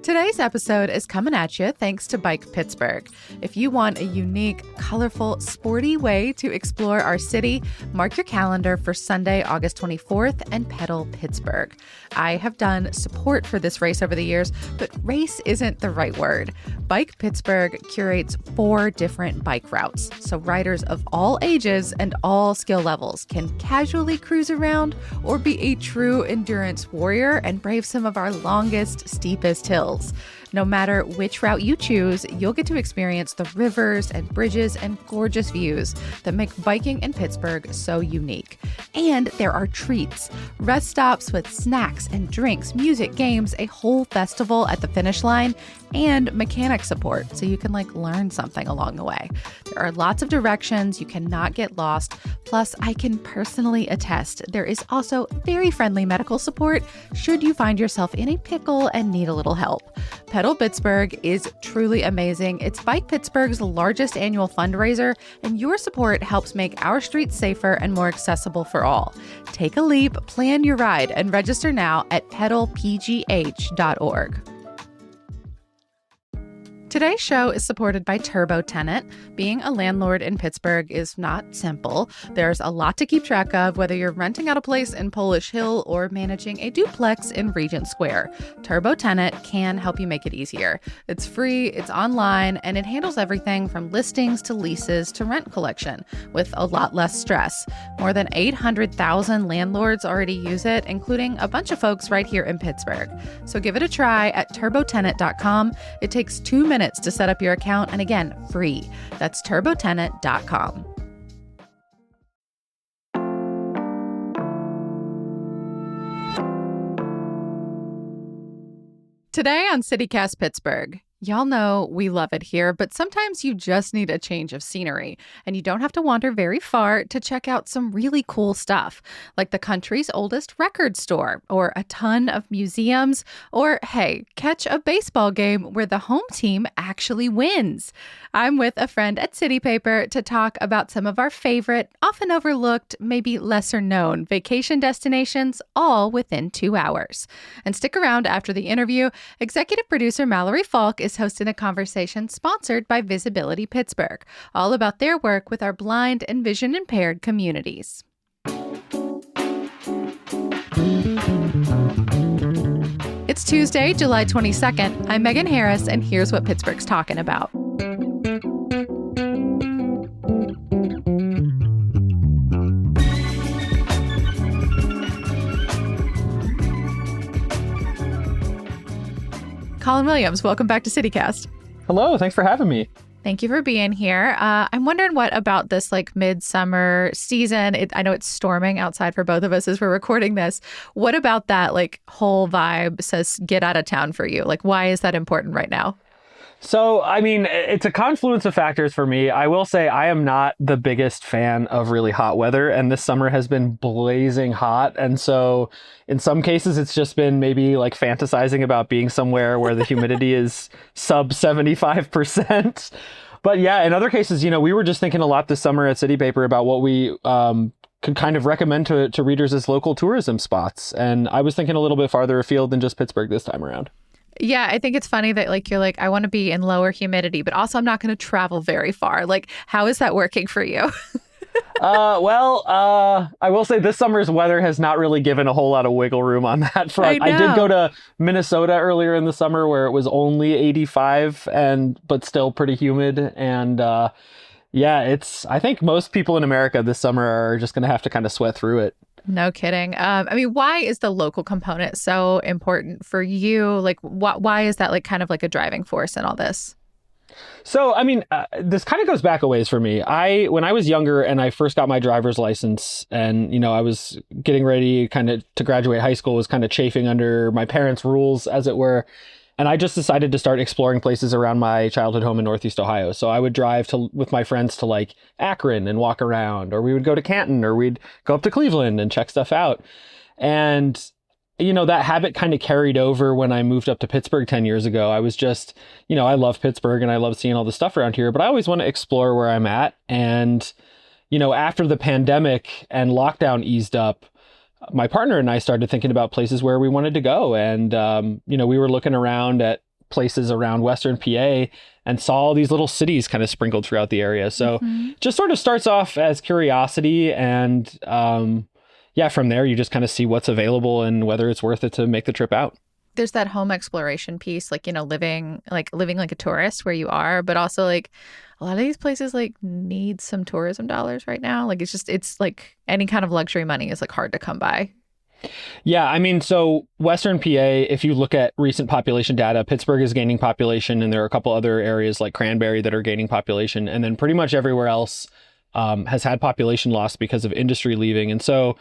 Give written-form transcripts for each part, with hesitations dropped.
Today's episode is coming at you thanks to Bike Pittsburgh. If you want a unique, colorful, sporty way to explore our city, mark your calendar for Sunday, August 24th and pedal Pittsburgh. I have done support for this race over the years, but race isn't the right word. Bike Pittsburgh curates 4 different bike routes, so riders of all ages and all skill levels can casually cruise around or be a true endurance warrior and brave some of our longest, steepest hills. No matter which route you choose, you'll get to experience the rivers and bridges and gorgeous views that make biking in Pittsburgh so unique. And there are treats, rest stops with snacks and drinks, music, games, a whole festival at the finish line, and mechanic support so you can learn something along the way. There are lots of directions, you cannot get lost. Plus, I can personally attest there is also very friendly medical support should you find yourself in a pickle and need a little help. Pedal Pittsburgh is truly amazing. It's Bike Pittsburgh's largest annual fundraiser, and your support helps make our streets safer and more accessible for all. Take a leap, plan your ride, and register now at pedalpgh.org. Today's show is supported by Turbo Tenant. Being a landlord in Pittsburgh is not simple. There's a lot to keep track of, whether you're renting out a place in Polish Hill or managing a duplex in Regent Square. Turbo Tenant can help you make it easier. It's free, it's online, and it handles everything from listings to leases to rent collection with a lot less stress. More than 800,000 landlords already use it, including a bunch of folks right here in Pittsburgh. So give it a try at turbotenant.com. It takes 2 minutes to set up your account, and again, free. That's turbotenant.com. Today on CityCast Pittsburgh, y'all know we love it here, but sometimes you just need a change of scenery, and you don't have to wander very far to check out some really cool stuff, like the country's oldest record store, or a ton of museums, or hey, catch a baseball game where the home team actually wins. I'm with a friend at City Paper to talk about some of our favorite, often overlooked, maybe lesser known vacation destinations, all within 2 hours. And stick around after the interview. Executive producer Mallory Falk is hosting a conversation sponsored by Visibility Pittsburgh, all about their work with our blind and vision impaired communities. It's Tuesday, July 22nd. I'm Megan Harris, and here's what Pittsburgh's talking about. Colin Williams, welcome back to CityCast. Hello, thanks for having me. Thank you for being here. I'm wondering what about this midsummer season. I know it's storming outside for both of us as we're recording this. What about that whole vibe says get out of town for you? Why is that important right now? So, it's a confluence of factors for me. I will say I am not the biggest fan of really hot weather, and this summer has been blazing hot. And so in some cases, it's just been maybe fantasizing about being somewhere where the humidity is sub 75%. But yeah, in other cases, we were just thinking a lot this summer at City Paper about what we could kind of recommend to readers as local tourism spots. And I was thinking a little bit farther afield than just Pittsburgh this time around. Yeah, I think it's funny that you're I want to be in lower humidity, but also I'm not going to travel very far. How is that working for you? I will say this summer's weather has not really given a whole lot of wiggle room on that front. I did go to Minnesota earlier in the summer where it was only 85 but still pretty humid. And I think most people in America this summer are just going to have to kind of sweat through it. No kidding. Why is the local component so important for you? Why is that kind of a driving force in all this? So, this kind of goes back a ways for me. When I was younger and I first got my driver's license and, I was getting ready kind of to graduate high school, was kind of chafing under my parents' rules, as it were. And I just decided to start exploring places around my childhood home in Northeast Ohio. So I would drive with my friends to Akron and walk around, or we would go to Canton, or we'd go up to Cleveland and check stuff out. And, that habit kind of carried over when I moved up to Pittsburgh 10 years ago. I was just, I love Pittsburgh and I love seeing all the stuff around here, but I always want to explore where I'm at. And, after the pandemic and lockdown eased up, my partner and I started thinking about places where we wanted to go. And, we were looking around at places around Western PA and saw all these little cities kind of sprinkled throughout the area. So just sort of starts off as curiosity, and yeah, from there you just kind of see what's available and whether it's worth it to make the trip out. There's that home exploration piece, like, you know, living like a tourist where you are, but also like a lot of these places like need some tourism dollars right now. Like it's like any kind of luxury money is like hard to come by. Yeah, I mean, so Western PA, if you look at recent population data, Pittsburgh is gaining population, and there are a couple other areas like Cranberry that are gaining population, and then pretty much everywhere else has had population loss because of industry leaving. And so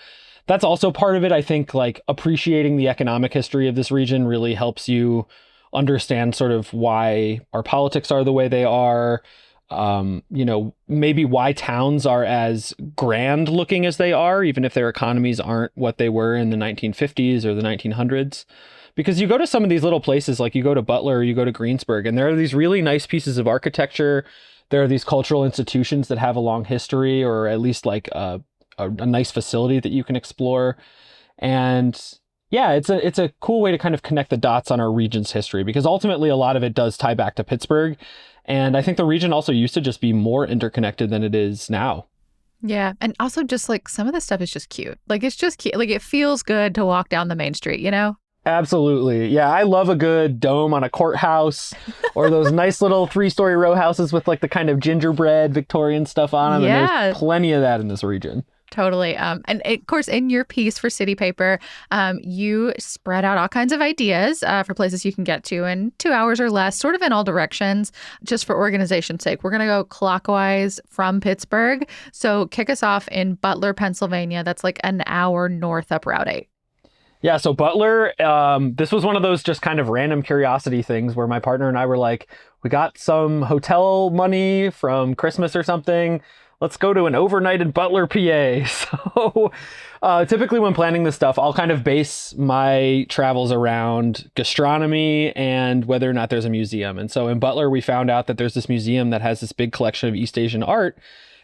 that's also part of it. I think like appreciating the economic history of this region really helps you understand sort of why our politics are the way they are. You know, maybe why towns are as grand looking as they are, even if their economies aren't what they were in the 1950s or the 1900s. Because you go to some of these little places, like you go to Butler, or you go to Greensburg, and there are these really nice pieces of architecture. There are these cultural institutions that have a long history, or at least like a nice facility that you can explore. And yeah, it's a cool way to kind of connect the dots on our region's history, because ultimately a lot of it does tie back to Pittsburgh. And I think the region also used to just be more interconnected than it is now. Yeah. And also just like some of the stuff is just cute. Like it's just cute. Like it feels good to walk down the main street, you know? Absolutely. Yeah, I love a good dome on a courthouse or those nice little 3-story row houses with like the kind of gingerbread Victorian stuff on them. Yeah. And there's plenty of that in this region. Totally. And of course, in your piece for City Paper, you spread out all kinds of ideas for places you can get to in 2 hours or less, sort of in all directions, just for organization's sake. We're going to go clockwise from Pittsburgh. So kick us off in Butler, Pennsylvania. That's like an hour north up Route 8. Yeah, so Butler, this was one of those just kind of random curiosity things where my partner and I were like, we got some hotel money from Christmas or something. Let's go to an overnight in Butler, PA. So typically when planning this stuff, I'll kind of base my travels around gastronomy and whether or not there's a museum. And so in Butler, we found out that there's this museum that has this big collection of East Asian art.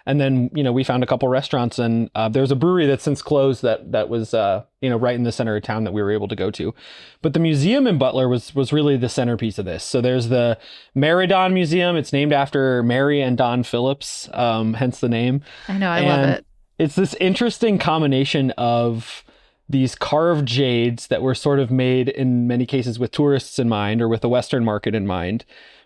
And then, you know, we found a couple restaurants, and there's a brewery that's since closed that was, you know, right in the center of town that we were able to go to. But the museum in Butler was really the centerpiece of this. So there's the Mary Don Museum. It's named after Mary and Don Phillips, hence the name. I know, I love it. It's this interesting combination of these carved jades that were sort of made in many cases with tourists in mind or with the Western market in mind.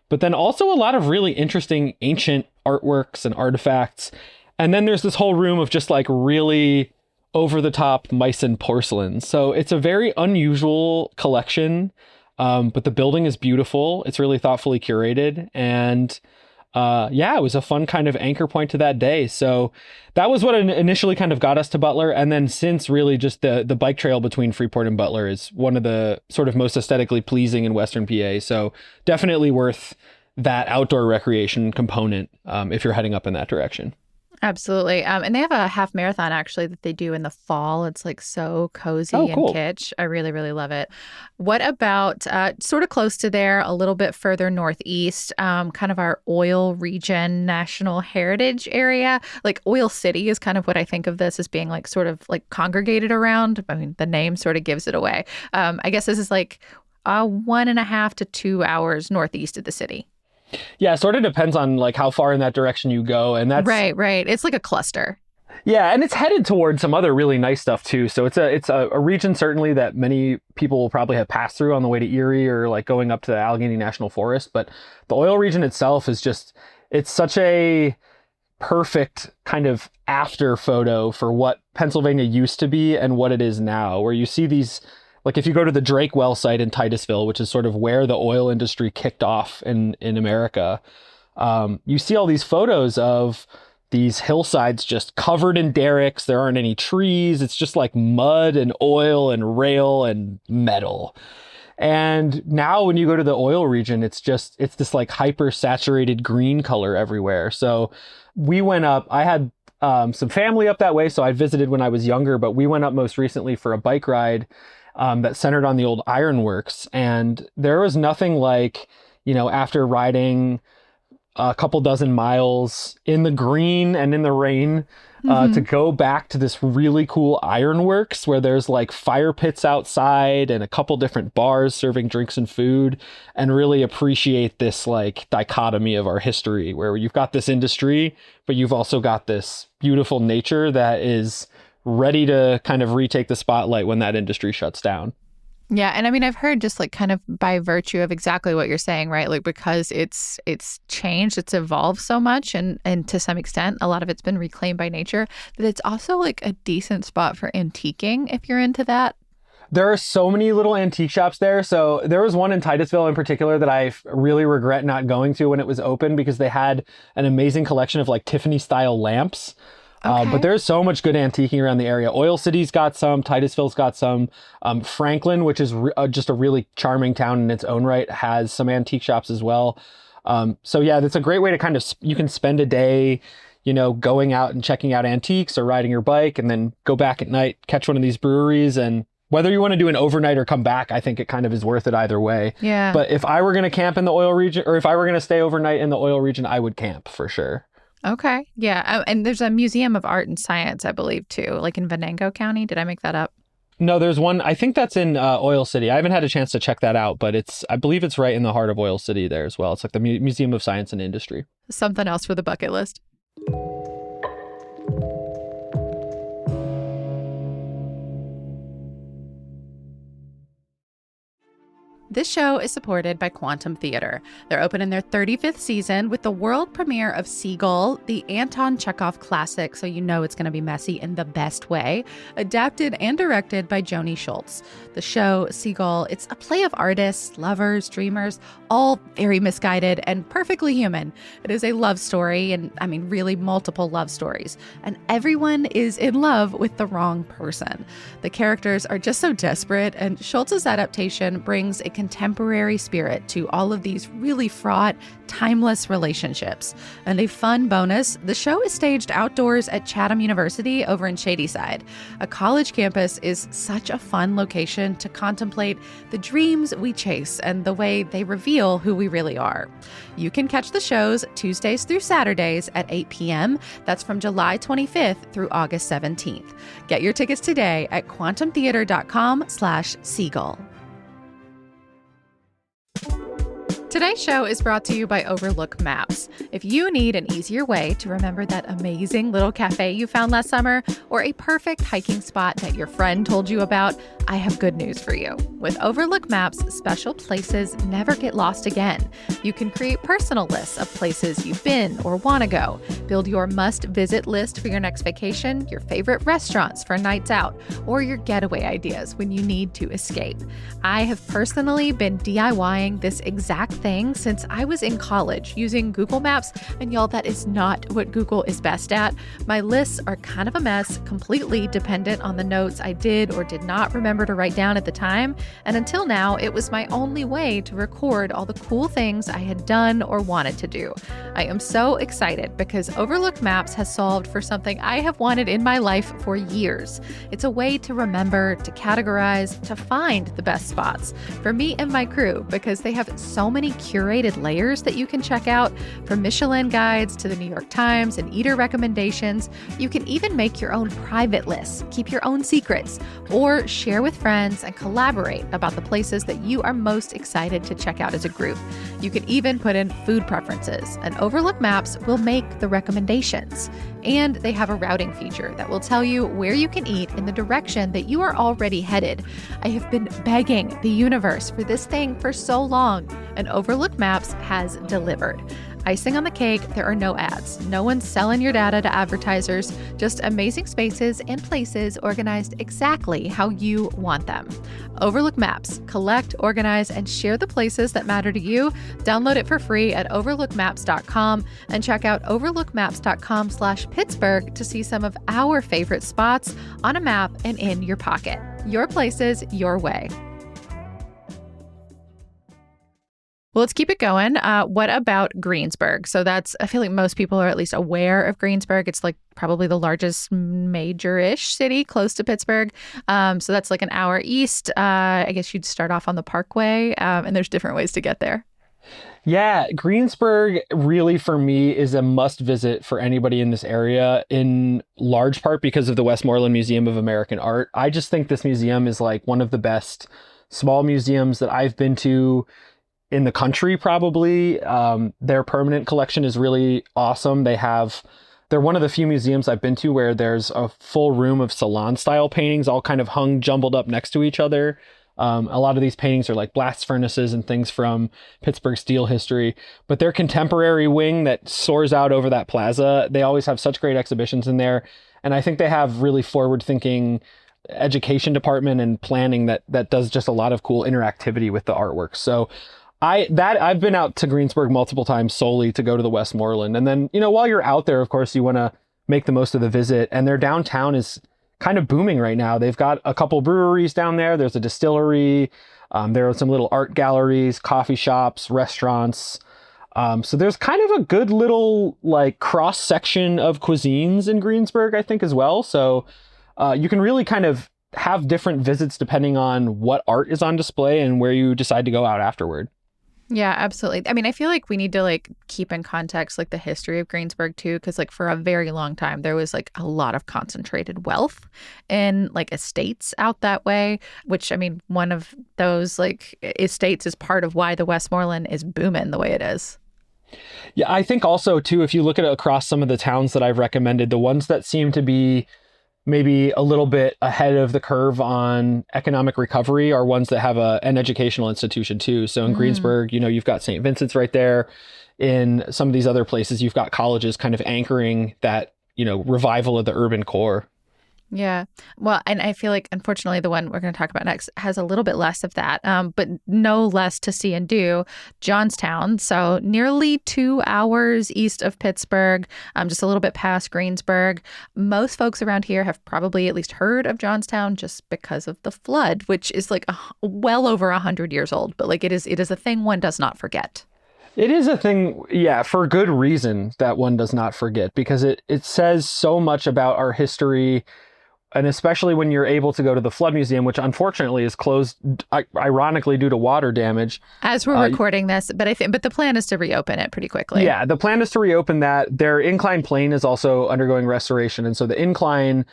But then also a lot of really interesting ancient artworks and artifacts. And then there's this whole room of just like really over the top Meissen porcelain. So it's a very unusual collection, but the building is beautiful. It's really thoughtfully curated. And yeah, it was a fun kind of anchor point to that day. So that was what initially kind of got us to Butler. And then since really just the bike trail between Freeport and Butler is one of the sort of most aesthetically pleasing in Western PA. So definitely worth that outdoor recreation component if you're heading up in that direction. Absolutely. And they have a half marathon actually that they do in the fall. It's like so cozy and cool. kitsch. I really, really love it. What about sort of close to there, a little bit further northeast, kind of our oil region, national heritage area? Like Oil City is kind of what I think of this as being like sort of like congregated around. I mean, the name sort of gives it away. I guess this is like 1.5 to 2 hours northeast of the city. Yeah, it sort of depends on like how far in that direction you go. And that's right. It's like a cluster. Yeah, and it's headed towards some other really nice stuff too. So it's a region certainly that many people will probably have passed through on the way to Erie or like going up to the Allegheny National Forest. But the oil region itself is just, it's such a perfect kind of after photo for what Pennsylvania used to be and what it is now, where you see these. Like if you go to the Drake Well site in Titusville, which is sort of where the oil industry kicked off in America, you see all these photos of these hillsides just covered in derricks. There aren't any trees. It's just like mud and oil and rail and metal. And now when you go to the oil region, it's this like hyper saturated green color everywhere. So we went up, I had some family up that way. So I visited when I was younger, but we went up most recently for a bike ride that centered on the old ironworks. And there was nothing like, you know, after riding a couple dozen miles in the green and in the rain to go back to this really cool ironworks where there's like fire pits outside and a couple different bars serving drinks and food, and really appreciate this like dichotomy of our history where you've got this industry, but you've also got this beautiful nature that is ready to kind of retake the spotlight when that industry shuts down. Yeah. And I mean, I've heard just like kind of by virtue of exactly what you're saying, right? Like because it's changed, it's evolved so much and to some extent, a lot of it's been reclaimed by nature, that it's also like a decent spot for antiquing if you're into that. There are so many little antique shops there. So there was one in Titusville in particular that I really regret not going to when it was open because they had an amazing collection of like Tiffany style lamps. Okay. But there's so much good antiquing around the area. Oil City's got some, Titusville's got some. Franklin, which is just a really charming town in its own right, has some antique shops as well. So yeah, that's a great way to kind of, you can spend a day, you know, going out and checking out antiques or riding your bike and then go back at night, catch one of these breweries. And whether you want to do an overnight or come back, I think it kind of is worth it either way. Yeah. But if I were going to camp in the oil region, or if I were going to stay overnight in the oil region, I would camp for sure. Okay. Yeah. And there's a museum of art and science, I believe, too, like in Venango County. Did I make that up? No, there's one. I think that's in Oil City. I haven't had a chance to check that out, but I believe it's right in the heart of Oil City there as well. It's like the Museum of Science and Industry. Something else for the bucket list. This show is supported by Quantum Theater. They're open in their 35th season with the world premiere of Seagull, the Anton Chekhov classic, so you know it's going to be messy in the best way, adapted and directed by Joni Schultz. The show, Seagull, it's a play of artists, lovers, dreamers, all very misguided and perfectly human. It is a love story, and I mean really multiple love stories, and everyone is in love with the wrong person. The characters are just so desperate, and Schultz's adaptation brings a contemporary spirit to all of these really fraught, timeless relationships. And a fun bonus, the show is staged outdoors at Chatham University over in Shadyside. A college campus is such a fun location to contemplate the dreams we chase and the way they reveal who we really are. You can catch the shows Tuesdays through Saturdays at 8 p.m. That's from July 25th through August 17th. Get your tickets today at quantumtheater.com/seagull. Today's show is brought to you by Overlook Maps. If you need an easier way to remember that amazing little cafe you found last summer or a perfect hiking spot that your friend told you about, I have good news for you. With Overlook Maps, special places never get lost again. You can create personal lists of places you've been or want to go. Build your must-visit list for your next vacation, your favorite restaurants for nights out, or your getaway ideas when you need to escape. I have personally been DIYing this exact thing since I was in college using Google Maps, and y'all, that is not what Google is best at. My lists are kind of a mess, completely dependent on the notes I did or did not remember to write down at the time, and until now, it was my only way to record all the cool things I had done or wanted to do. I am so excited because Overlook Maps has solved for something I have wanted in my life for years. It's a way to remember, to categorize, to find the best spots for me and my crew, because they have so many curated layers that you can check out, from Michelin guides to the New York Times and eater recommendations. You can even make your own private lists, keep your own secrets, or share with friends and collaborate about the places that you are most excited to check out as a group. You can even put in food preferences, and Overlook Maps will make the recommendations. And they have a routing feature that will tell you where you can eat in the direction that you are already headed. I have been begging the universe for this thing for so long, and Overlook Maps has delivered. Icing on the cake, there are no ads. No one's selling your data to advertisers, just amazing spaces and places organized exactly how you want them. Overlook Maps. Collect, organize, and share the places that matter to you. Download it for free at overlookmaps.com and check out overlookmaps.com/Pittsburgh to see some of our favorite spots on a map and in your pocket. Your places, your way. Well, let's keep it going. What about Greensburg? So I feel like most people are at least aware of Greensburg. It's like probably the largest major-ish city close to Pittsburgh. So that's like an hour east. I guess you'd start off on the Parkway, and there's different ways to get there. Yeah, Greensburg really for me is a must visit for anybody in this area, in large part because of the Westmoreland Museum of American Art. I just think this museum is like one of the best small museums that I've been to in the country, probably. Their permanent collection is really awesome. They're one of the few museums I've been to where there's a full room of salon style paintings all kind of hung jumbled up next to each other. A lot of these paintings are like blast furnaces and things from Pittsburgh steel history, but their contemporary wing that soars out over that plaza, they always have such great exhibitions in there. And I think they have really forward thinking education department and planning that does just a lot of cool interactivity with the artwork. So I've been out to Greensburg multiple times solely to go to the Westmoreland. And then, while you're out there, of course, you want to make the most of the visit. And their downtown is kind of booming right now. They've got a couple breweries down there. There's a distillery. There are some little art galleries, coffee shops, restaurants. So there's kind of a good little like cross section of cuisines in Greensburg, I think, as well. So you can really kind of have different visits depending on what art is on display and where you decide to go out afterward. Yeah, absolutely. I mean, I feel like we need to like keep in context like the history of Greensburg too, because like for a very long time there was like a lot of concentrated wealth in like estates out that way, which I mean, one of those like estates is part of why the Westmoreland is booming the way it is. Yeah, I think also too, if you look at it across some of the towns that I've recommended, the ones that seem to be maybe a little bit ahead of the curve on economic recovery are ones that have an educational institution too. So in Greensburg, you've got St. Vincent's right there. In some of these other places, you've got colleges kind of anchoring that, revival of the urban core. Yeah. Well, and I feel like, unfortunately, the one we're going to talk about next has a little bit less of that, but no less to see and do. Johnstown, so nearly 2 hours east of Pittsburgh, just a little bit past Greensburg. Most folks around here have probably at least heard of Johnstown just because of the flood, which is like well over 100 years old. But like it is a thing one does not forget. It is a thing, yeah, for good reason that one does not forget, because it says so much about our history. And especially when you're able to go to the Flood Museum, which unfortunately is closed, ironically, due to water damage. As we're recording this, but the plan is to reopen it pretty quickly. Yeah, the plan is to reopen that. Their incline plane is also undergoing restoration. And so the incline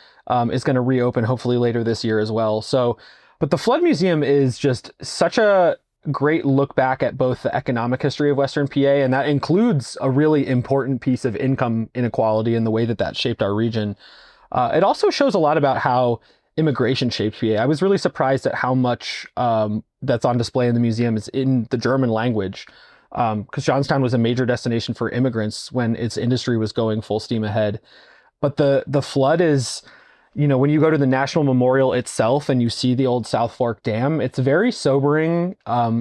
is going to reopen hopefully later this year as well. So, but the Flood Museum is just such a great look back at both the economic history of Western PA, and that includes a really important piece of income inequality and the way that shaped our region. It also shows a lot about how immigration shaped PA. I was really surprised at how much that's on display in the museum is in the German language, because Johnstown was a major destination for immigrants when its industry was going full steam ahead. But the flood is, when you go to the National Memorial itself and you see the old South Fork Dam, it's very sobering,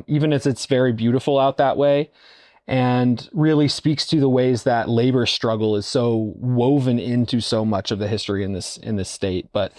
even as it's very beautiful out that way. And really speaks to the ways that labor struggle is so woven into so much of the history in this state. But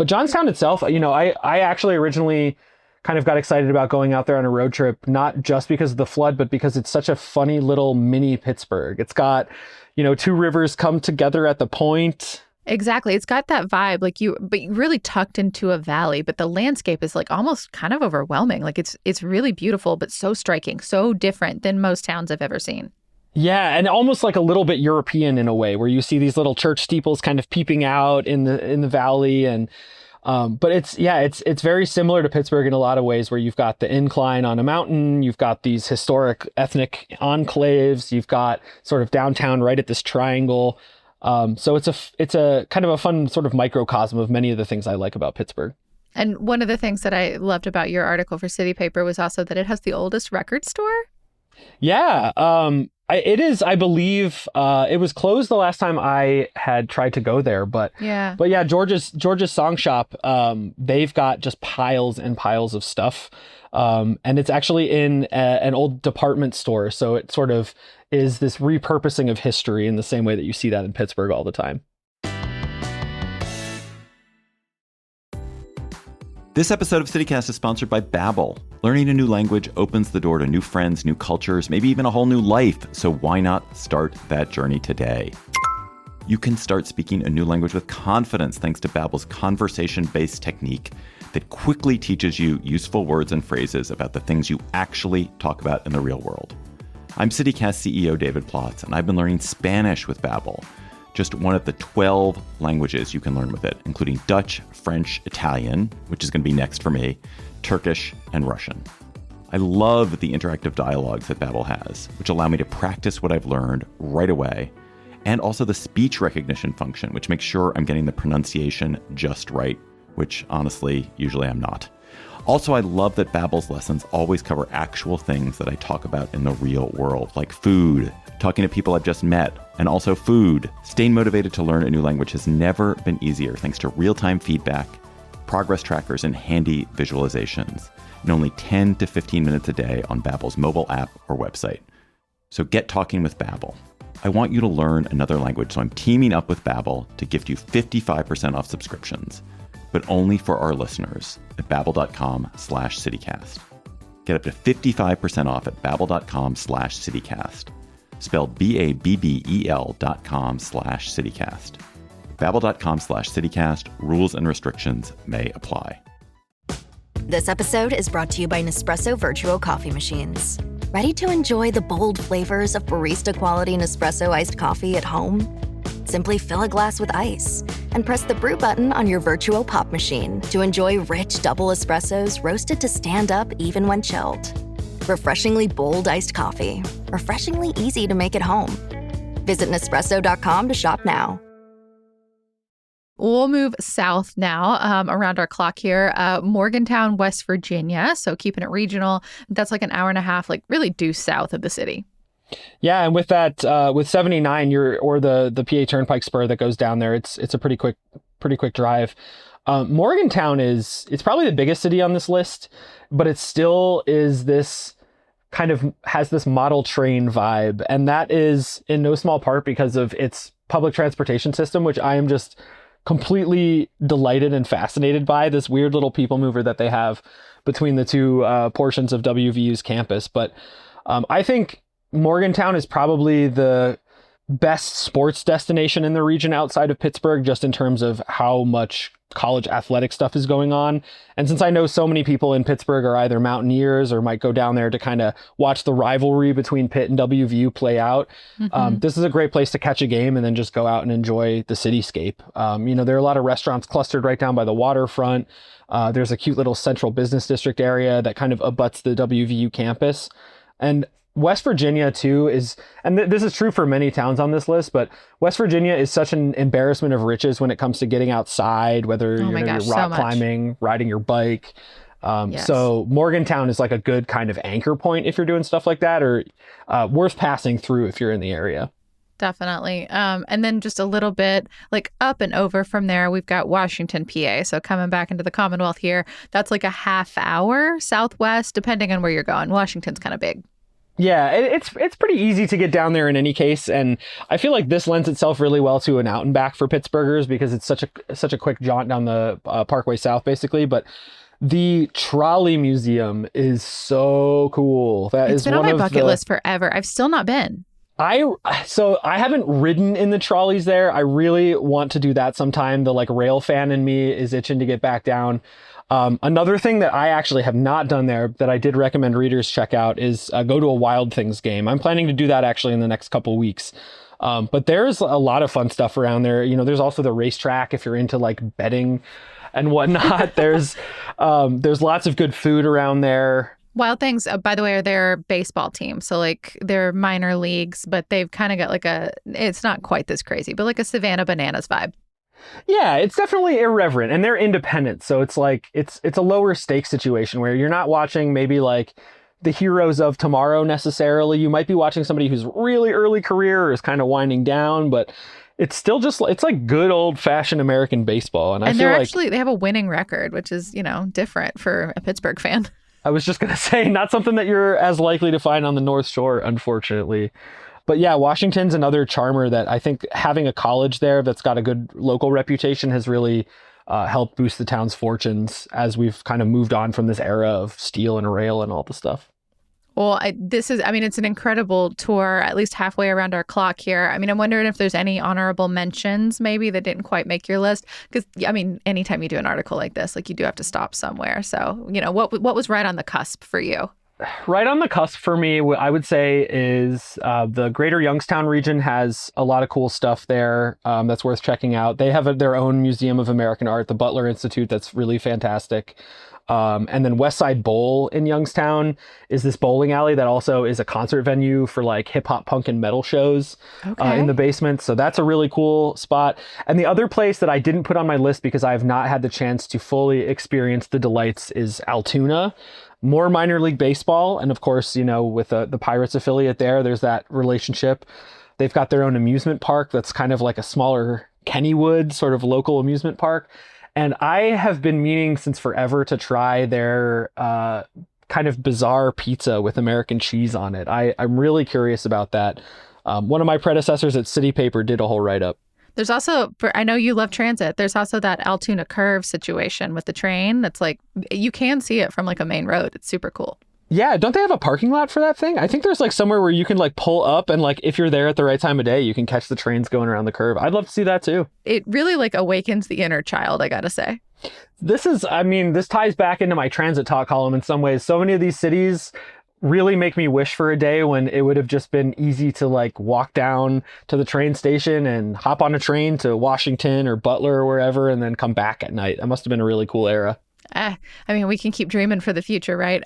Johnstown itself, I actually originally kind of got excited about going out there on a road trip, not just because of the flood, but because it's such a funny little mini Pittsburgh. It's got, two rivers come together at the point. Exactly. It's got that vibe, but you really tucked into a valley, but the landscape is like almost kind of overwhelming. Like it's really beautiful, but so striking, so different than most towns I've ever seen. Yeah, and almost like a little bit European in a way, where you see these little church steeples kind of peeping out in the valley, and but it's very similar to Pittsburgh in a lot of ways, where you've got the incline on a mountain, you've got these historic ethnic enclaves, you've got sort of downtown right at this triangle. So it's a kind of a fun sort of microcosm of many of the things I like about Pittsburgh. And one of the things that I loved about your article for City Paper was also that it has the oldest record store. Yeah, it is. I believe it was closed the last time I had tried to go there, but yeah, George's Song Shop. They've got just piles and piles of stuff, and it's actually in an old department store, so it sort of is this repurposing of history in the same way that you see that in Pittsburgh all the time. This episode of CityCast is sponsored by Babbel. Learning a new language opens the door to new friends, new cultures, maybe even a whole new life. So why not start that journey today? You can start speaking a new language with confidence thanks to Babbel's conversation-based technique that quickly teaches you useful words and phrases about the things you actually talk about in the real world. I'm CityCast CEO David Plotz, and I've been learning Spanish with Babbel, just one of the 12 languages you can learn with it, including Dutch, French, Italian, which is going to be next for me, Turkish, and Russian. I love the interactive dialogues that Babbel has, which allow me to practice what I've learned right away, and also the speech recognition function, which makes sure I'm getting the pronunciation just right, which honestly, usually I'm not. Also, I love that Babbel's lessons always cover actual things that I talk about in the real world, like food, talking to people I've just met, and also food. Staying motivated to learn a new language has never been easier thanks to real-time feedback, progress trackers, and handy visualizations, in only 10 to 15 minutes a day on Babbel's mobile app or website. So get talking with Babbel. I want you to learn another language, so I'm teaming up with Babbel to gift you 55% off subscriptions, but only for our listeners at babbel.com/citycast. Get up to 55% off at babbel.com/citycast. Spelled BABBEL.com/citycast. Babbel.com/citycast. Rules and restrictions may apply. This episode is brought to you by Nespresso Virtual Coffee Machines. Ready to enjoy the bold flavors of barista-quality Nespresso iced coffee at home? Simply fill a glass with ice and press the brew button on your virtual pop machine to enjoy rich double espressos roasted to stand up even when chilled. Refreshingly bold iced coffee. Refreshingly easy to make at home. Visit Nespresso.com to shop now. We'll move south now around our clock here. Morgantown, West Virginia. So keeping it regional. That's like an hour and a half, like really due south of the city. Yeah, and with that, with 79, or the PA Turnpike spur that goes down there, it's a pretty quick drive. Morgantown it's probably the biggest city on this list, but it still is this kind of has this model train vibe, and that is in no small part because of its public transportation system, which I am just completely delighted and fascinated by, this weird little people mover that they have between the two portions of WVU's campus. But I think Morgantown is probably the best sports destination in the region outside of Pittsburgh, just in terms of how much college athletic stuff is going on. And since I know so many people in Pittsburgh are either Mountaineers or might go down there to kind of watch the rivalry between Pitt and WVU play out, this is a great place to catch a game and then just go out and enjoy the cityscape. There are a lot of restaurants clustered right down by the waterfront. There's a cute little central business district area that kind of abuts the WVU campus. And West Virginia, too, this is true for many towns on this list, but West Virginia is such an embarrassment of riches when it comes to getting outside, whether you're rock climbing, riding your bike. Yes. So Morgantown is like a good kind of anchor point if you're doing stuff like that, or worth passing through if you're in the area. Definitely. And then just a little bit like up and over from there, we've got Washington, PA. So coming back into the Commonwealth here, that's like a half hour southwest, depending on where you're going. Washington's kind of big. Yeah, it's pretty easy to get down there in any case, and I feel like this lends itself really well to an out and back for Pittsburghers because it's such a quick jaunt down the Parkway South, basically. But the Trolley Museum is so cool. It's been on my bucket list forever. I've still not been. I haven't ridden in the trolleys there. I really want to do that sometime. The rail fan in me is itching to get back down. Another thing that I actually have not done there that I did recommend readers check out is go to a Wild Things game. I'm planning to do that actually in the next couple weeks. But there's a lot of fun stuff around there. There's also the racetrack if you're into betting and whatnot. There's lots of good food around there. Wild Things, by the way, are their baseball team. So they're minor leagues, but they've kind of got it's not quite this crazy, but a Savannah Bananas vibe. Yeah, it's definitely irreverent, and they're independent. So it's it's a lower stakes situation where you're not watching maybe the heroes of tomorrow necessarily. You might be watching somebody who's really early career or is kind of winding down, but it's still just it's like good old fashioned American baseball. And I feel they have a winning record, which is, different for a Pittsburgh fan. I was just going to say, not something that you're as likely to find on the North Shore, unfortunately. But yeah, Washington's another charmer that I think having a college there that's got a good local reputation has really helped boost the town's fortunes as we've kind of moved on from this era of steel and rail and all the stuff. Well, it's an incredible tour, at least halfway around our clock here. I'm wondering if there's any honorable mentions maybe that didn't quite make your list. Because, anytime you do an article like this, you do have to stop somewhere. So, what was right on the cusp for you? right on the cusp for me, what I would say is the greater Youngstown region has a lot of cool stuff there that's worth checking out. They have their own Museum of American Art, the Butler Institute, that's really fantastic. And then West Side Bowl in Youngstown is this bowling alley that also is a concert venue for like hip hop, punk, and metal shows in the basement. So that's a really cool spot. And the other place that I didn't put on my list because I have not had the chance to fully experience the delights is Altoona. More minor league baseball. And of course, with the Pirates affiliate there's that relationship. They've got their own amusement park that's kind of like a smaller Kennywood sort of local amusement park. And I have been meaning since forever to try their kind of bizarre pizza with American cheese on it. I'm really curious about that. One of my predecessors at City Paper did a whole write-up. There's also, I know you love transit, there's also that Altoona Curve situation with the train that's like, you can see it from like a main road. It's super cool. Yeah, don't they have a parking lot for that thing? I think there's like somewhere where you can like pull up and like if you're there at the right time of day, you can catch the trains going around the curve. I'd love to see that too. It really like awakens the inner child, I gotta say. This ties back into my transit talk column in some ways. So many of these cities really make me wish for a day when it would have just been easy to like walk down to the train station and hop on a train to Washington or Butler or wherever and then come back at night. That must have been a really cool era. We can keep dreaming for the future, right?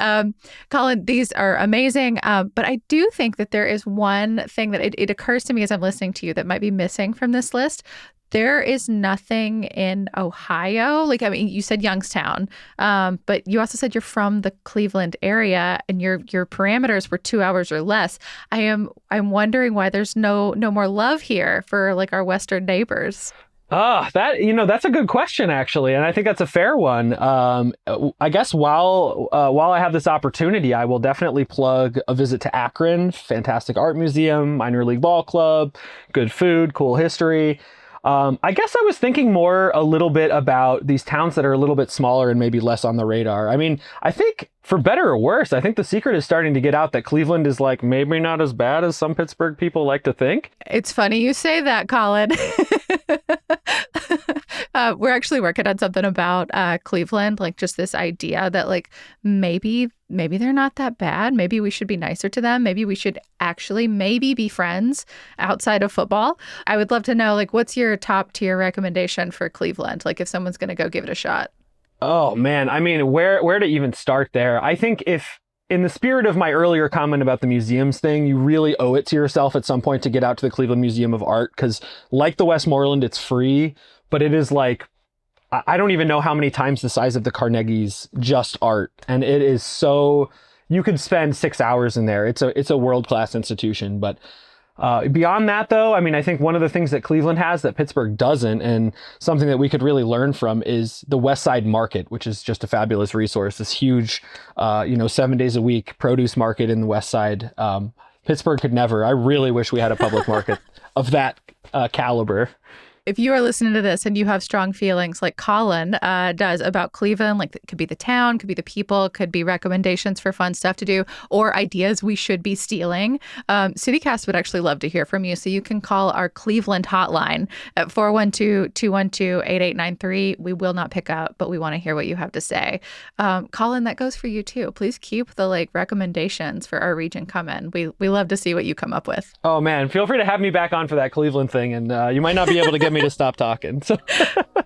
Colin, these are amazing. But I do think that there is one thing that it occurs to me as I'm listening to you that might be missing from this list. There is nothing in Ohio. You said Youngstown, but you also said you're from the Cleveland area and your parameters were 2 hours or less. I'm wondering why there's no more love here for like our Western neighbors. That's a good question, actually. And I think that's a fair one. I guess while I have this opportunity, I will definitely plug a visit to Akron, fantastic art museum, minor league ball club, good food, cool history. I guess I was thinking more a little bit about these towns that are a little bit smaller and maybe less on the radar. I think for better or worse, I think the secret is starting to get out that Cleveland is like maybe not as bad as some Pittsburgh people like to think. It's funny you say that, Colin. We're actually working on something about Cleveland, like just this idea that like maybe they're not that bad. Maybe we should be nicer to them. Maybe we should actually maybe be friends outside of football. I would love to know, like, what's your top tier recommendation for Cleveland? Like if someone's going to go give it a shot. Oh, man. Where to even start there? I think if in the spirit of my earlier comment about the museums thing, you really owe it to yourself at some point to get out to the Cleveland Museum of Art because like the Westmoreland, it's free, but it is like, I don't even know how many times the size of the Carnegie's just art. And it is so, you could spend 6 hours in there. It's a world-class institution, but beyond that, though, I think one of the things that Cleveland has that Pittsburgh doesn't, and something that we could really learn from, is the West Side Market, which is just a fabulous resource. This huge, 7 days a week produce market in the West Side. Pittsburgh could never. I really wish we had a public market of that caliber. If you are listening to this and you have strong feelings like Colin does about Cleveland, like it could be the town, could be the people, could be recommendations for fun stuff to do, or ideas we should be stealing, CityCast would actually love to hear from you. So you can call our Cleveland hotline at 412-212-8893. We will not pick up, but we want to hear what you have to say. Colin, that goes for you too. Please keep the recommendations for our region coming. We love to see what you come up with. Oh man, feel free to have me back on for that Cleveland thing, and you might not be able to get me to stop talking. So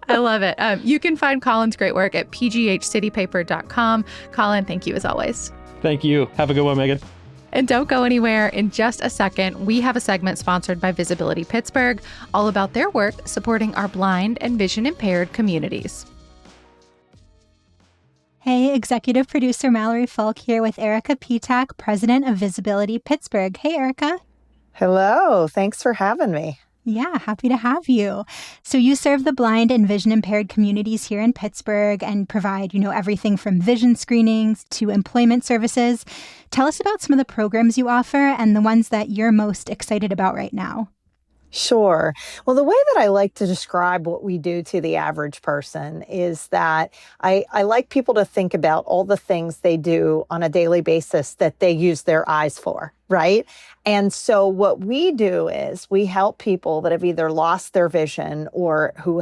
I love it. You can find Colin's great work at pghcitypaper.com. Colin, thank you as always. Thank you. Have a good one, Megan. And don't go anywhere. In just a second, we have a segment sponsored by Visibility Pittsburgh, all about their work supporting our blind and vision impaired communities. Hey, executive producer Mallory Falk here with Erica Petak, president of Visibility Pittsburgh. Hey, Erica. Hello. Thanks for having me. Yeah, happy to have you. So you serve the blind and vision impaired communities here in Pittsburgh and provide, everything from vision screenings to employment services. Tell us about some of the programs you offer and the ones that you're most excited about right now. Sure. Well, the way that I like to describe what we do to the average person is that I like people to think about all the things they do on a daily basis that they use their eyes for, right? And so what we do is we help people that have either lost their vision or who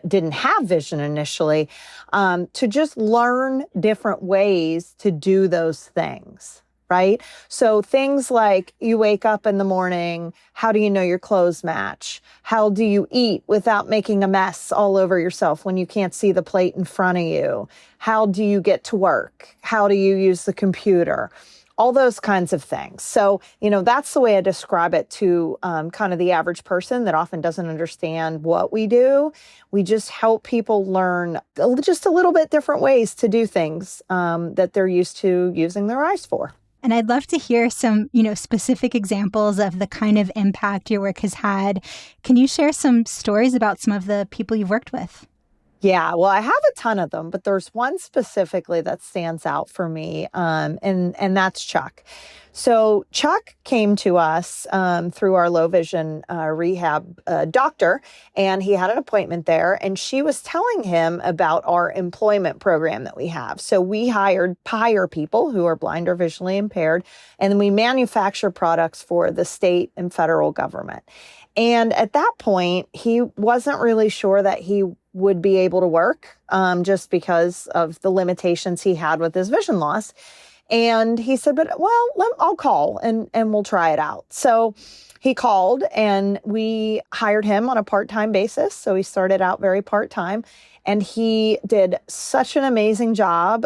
didn't have vision initially, to just learn different ways to do those things. Right? So things like you wake up in the morning, how do you know your clothes match? How do you eat without making a mess all over yourself when you can't see the plate in front of you? How do you get to work? How do you use the computer? All those kinds of things. So, that's the way I describe it to kind of the average person that often doesn't understand what we do. We just help people learn just a little bit different ways to do things that they're used to using their eyes for. And I'd love to hear some, specific examples of the kind of impact your work has had. Can you share some stories about some of the people you've worked with? Yeah, well, I have a ton of them, but there's one specifically that stands out for me, and that's Chuck. So Chuck came to us through our low vision rehab doctor, and he had an appointment there, and she was telling him about our employment program that we have. So we hire people who are blind or visually impaired, and then we manufacture products for the state and federal government. And at that point, he wasn't really sure that he would be able to work just because of the limitations he had with his vision loss. And he said, I'll call and we'll try it out. So he called and we hired him on a part-time basis. So he started out very part-time. And he did such an amazing job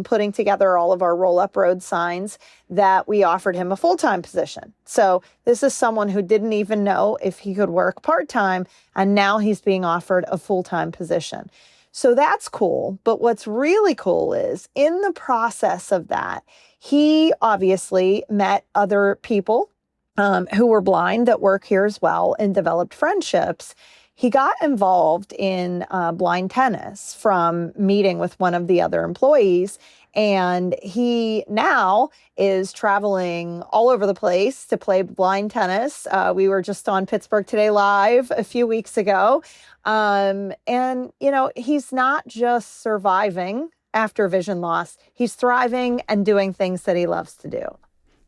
putting together all of our roll-up road signs that we offered him a full-time position. So this is someone who didn't even know if he could work part-time, and now he's being offered a full-time position. So that's cool. But what's really cool is in the process of that, he obviously met other people who were blind that work here as well and developed friendships. He got involved in blind tennis from meeting with one of the other employees, and he now is traveling all over the place to play blind tennis. We were just on Pittsburgh Today Live a few weeks ago. And, he's not just surviving after vision loss. He's thriving and doing things that he loves to do.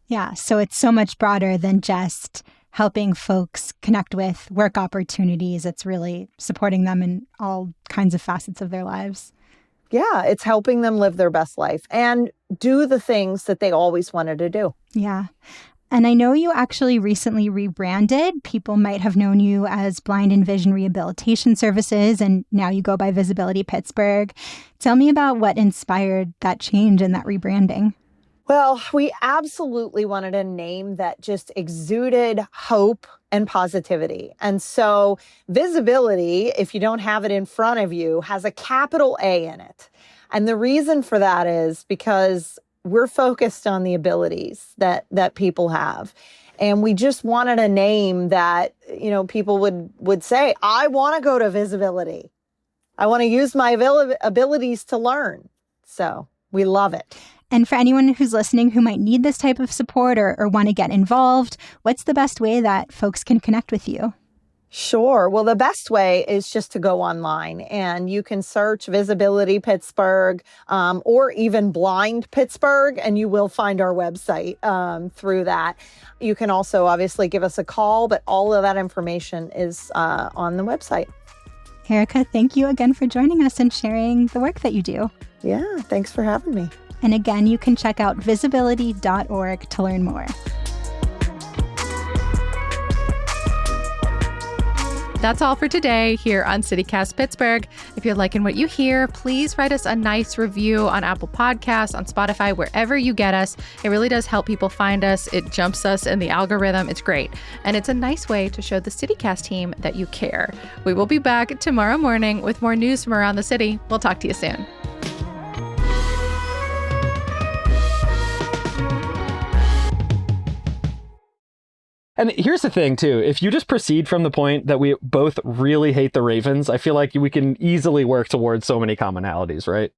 Yeah, so it's so much broader than just helping folks connect with work opportunities. It's really supporting them in all kinds of facets of their lives. Yeah, it's helping them live their best life and do the things that they always wanted to do. Yeah. And I know you actually recently rebranded. People might have known you as Blind and Vision Rehabilitation Services, and now you go by Visibility Pittsburgh. Tell me about what inspired that change and that rebranding. Well, we absolutely wanted a name that just exuded hope and positivity. And so visibility, if you don't have it in front of you, has a capital A in it. And the reason for that is because we're focused on the abilities that people have. And we just wanted a name that, people would say, I want to go to Visibility. I want to use my abilities to learn. So we love it. And for anyone who's listening who might need this type of support or want to get involved, what's the best way that folks can connect with you? Sure. Well, the best way is just to go online, and you can search Visibility Pittsburgh or even Blind Pittsburgh, and you will find our website through that. You can also obviously give us a call, but all of that information is on the website. Erica, thank you again for joining us and sharing the work that you do. Yeah, thanks for having me. And again, you can check out visibility.org to learn more. That's all for today here on CityCast Pittsburgh. If you're liking what you hear, please write us a nice review on Apple Podcasts, on Spotify, wherever you get us. It really does help people find us. It jumps us in the algorithm. It's great. And it's a nice way to show the CityCast team that you care. We will be back tomorrow morning with more news from around the city. We'll talk to you soon. And here's the thing, too. If you just proceed from the point that we both really hate the Ravens, I feel like we can easily work towards so many commonalities, right?